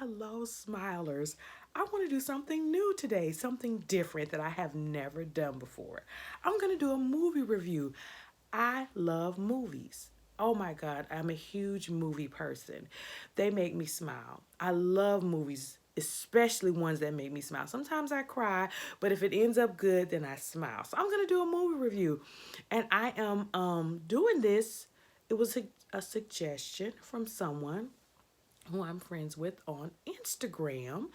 Hello, smilers. I want to do something new today, something different that I have never done before. I'm going to do a movie review. I love movies. Oh my God, I'm a huge movie person. They make me smile. I love movies, especially ones that make me smile. Sometimes I cry, but if it ends up good, then I smile. So I'm going to do a movie review. And I am doing this. It was a suggestion from someone who I'm friends with on Instagram.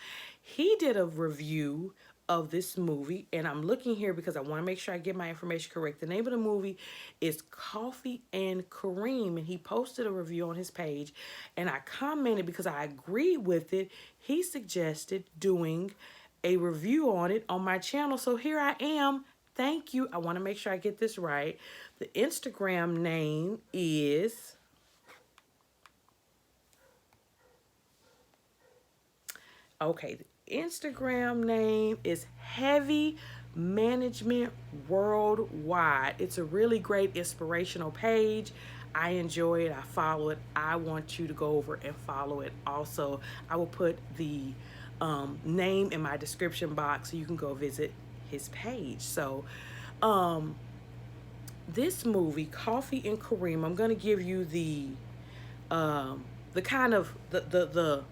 He did a review of this movie, and I'm looking here because I want to make sure I get my information correct. The name of the movie is Coffee and Kareem, and he posted a review on his page, and I commented because I agreed with it. He suggested doing a review on it on my channel, so here I am. Thank you. I want to make sure I get this right. The Instagram name is Okay, the Instagram name is Heavy Management Worldwide. It's a really great inspirational page. I enjoy it. I follow it. I want you to go over and follow it. Also, I will put the name in my description box so you can go visit his page. So, um, this movie, Coffee and Kareem, I'm going to give you the kind of the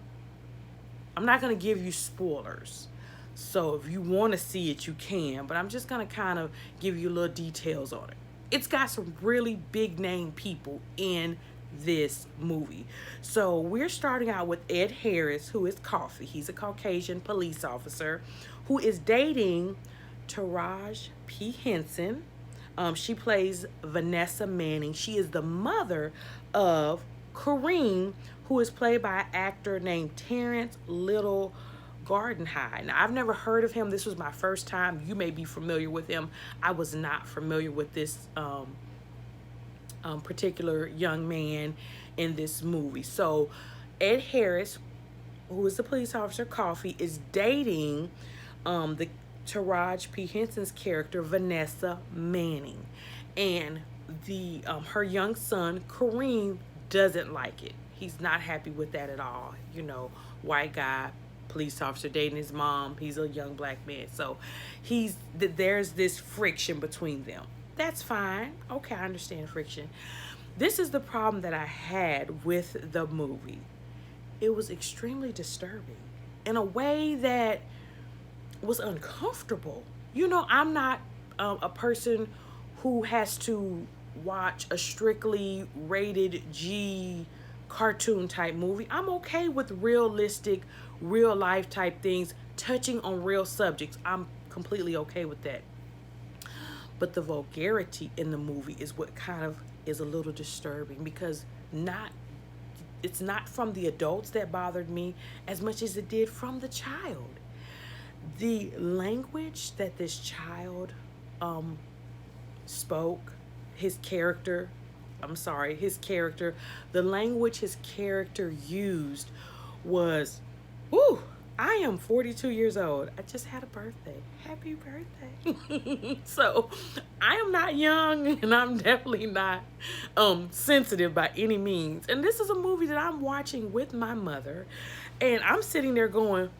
I'm not going to give you spoilers. So if you want to see it, you can. But I'm just going to kind of give you little details on it. It's got some really big name people in this movie. So we're starting out with Ed Harris, who is Coffee. He's a Caucasian police officer who is dating Taraj P. Henson. She plays Vanessa Manning. She is the mother of Kareem, who is played by an actor named Terrence Little Gardenhigh. Now, I've never heard of him. This was my first time. You may be familiar with him. I was not familiar with this particular young man in this movie. So, Ed Harris, who is the police officer, Coffee, is dating the Taraj P. Henson's character, Vanessa Manning. And the her young son, Kareem, doesn't like it. He's not happy with that at all. You know, white guy, police officer dating his mom. He's a young black man. So there's this friction between them. That's fine. Okay, I understand friction. This is the problem that I had with the movie. It was extremely disturbing in a way that was uncomfortable. You know, I'm not a person who has to watch a strictly rated G cartoon type movie. I'm okay with realistic, real life type things touching on real subjects. I'm completely okay with that. But the vulgarity in the movie is what kind of is a little disturbing because not it's not from the adults that bothered me as much as it did from the child. The language that this child spoke, his character, his character, the language his character used was, whoo, I am 42 years old. I just had a birthday. Happy birthday. So I am not young and I'm definitely not sensitive by any means. And this is a movie that I'm watching with my mother. And I'm sitting there going,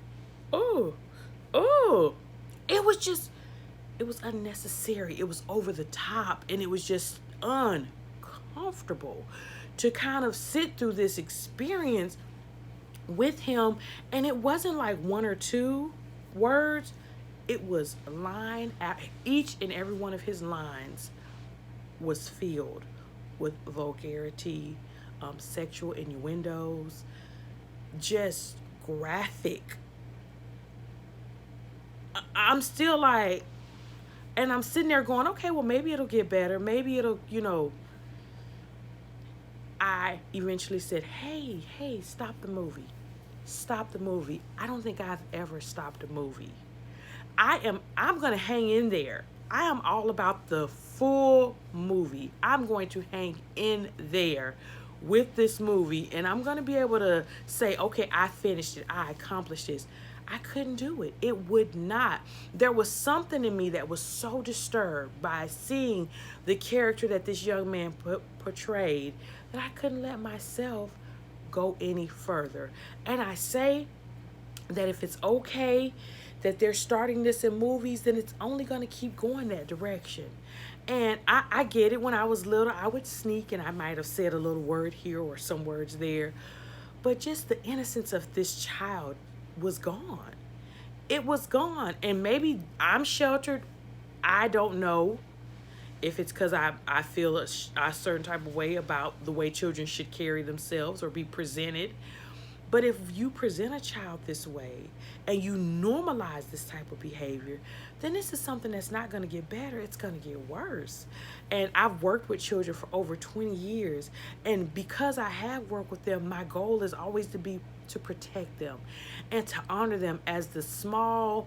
oh, oh. It was unnecessary. It was over the top. And it was just uncomfortable to kind of sit through this experience with him, and it wasn't like one or two words. It was line at each and every one of his lines was filled with vulgarity, sexual innuendos, just graphic. I'm still like, and I'm sitting there going, okay, well, maybe it'll get better. Maybe it'll, I eventually said, hey, stop the movie. Stop the movie. I don't think I've ever stopped a movie. I'm going to hang in there. I am all about the full movie. I'm going to hang in there with this movie and I'm going to be able to say, okay, I finished it. I accomplished this. I couldn't do it. It would not. There was something in me that was so disturbed by seeing the character that this young man portrayed that I couldn't let myself go any further. And I say that if it's okay that they're starting this in movies, then it's only going to keep going that direction. And I get it. When I was little, I would sneak and I might have said a little word here or some words there. But just the innocence of this child was gone. It was gone. And maybe I'm sheltered. I don't know if it's because I feel a certain type of way about the way children should carry themselves or be presented. But if you present a child this way and you normalize this type of behavior, then this is something that's not going to get better. It's going to get worse. And I've worked with children for over 20 years. And because I have worked with them, my goal is always to protect them and to honor them as the small,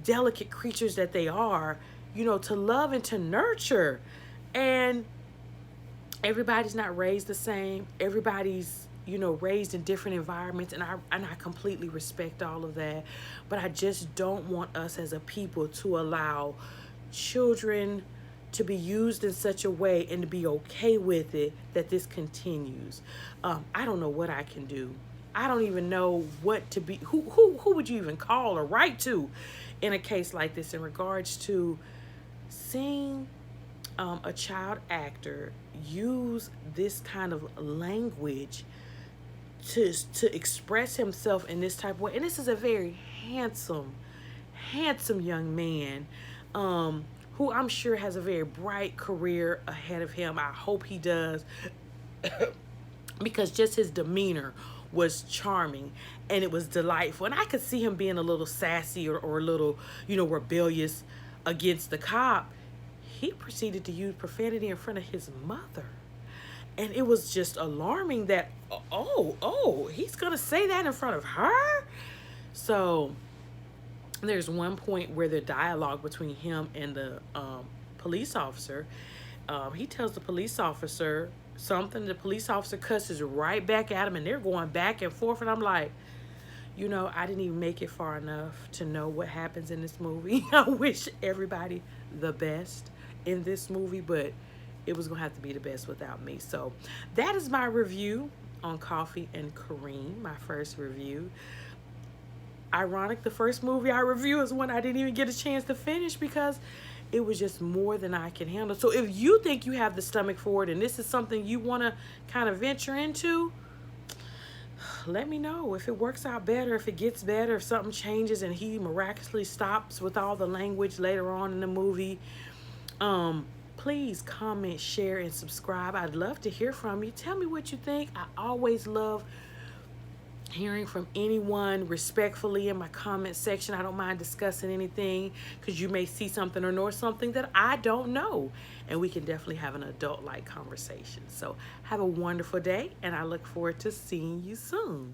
delicate creatures that they are, to love and to nurture. And everybody's not raised the same. Everybody's raised in different environments, and I completely respect all of that. But I just don't want us as a people to allow children to be used in such a way and to be okay with it that this continues. I don't know what I can do. I don't even know what to be. Who would you even call or write to in a case like this in regards to seeing a child actor use this kind of language to express himself in this type of way. And this is a very handsome young man, who I'm sure has a very bright career ahead of him. I hope he does. Because just his demeanor was charming and it was delightful. And I could see him being a little sassy or a little, rebellious against the cop. He proceeded to use profanity in front of his mother. And it was just alarming that, he's going to say that in front of her? So there's one point where the dialogue between him and the police officer, he tells the police officer something. The police officer cusses right back at him, and they're going back and forth. And I'm like, I didn't even make it far enough to know what happens in this movie. I wish everybody the best in this movie, but it was going to have to be the best without me. So that is my review on Coffee and Kareem, my first review. Ironic, the first movie I review is one I didn't even get a chance to finish because it was just more than I can handle. So if you think you have the stomach for it and this is something you want to kind of venture into, let me know. If it works out better, if it gets better, if something changes and he miraculously stops with all the language later on in the movie, please comment, share, and subscribe. I'd love to hear from you. Tell me what you think. I always love hearing from anyone respectfully in my comment section. I don't mind discussing anything because you may see something or know something that I don't know. And we can definitely have an adult-like conversation. So have a wonderful day, and I look forward to seeing you soon.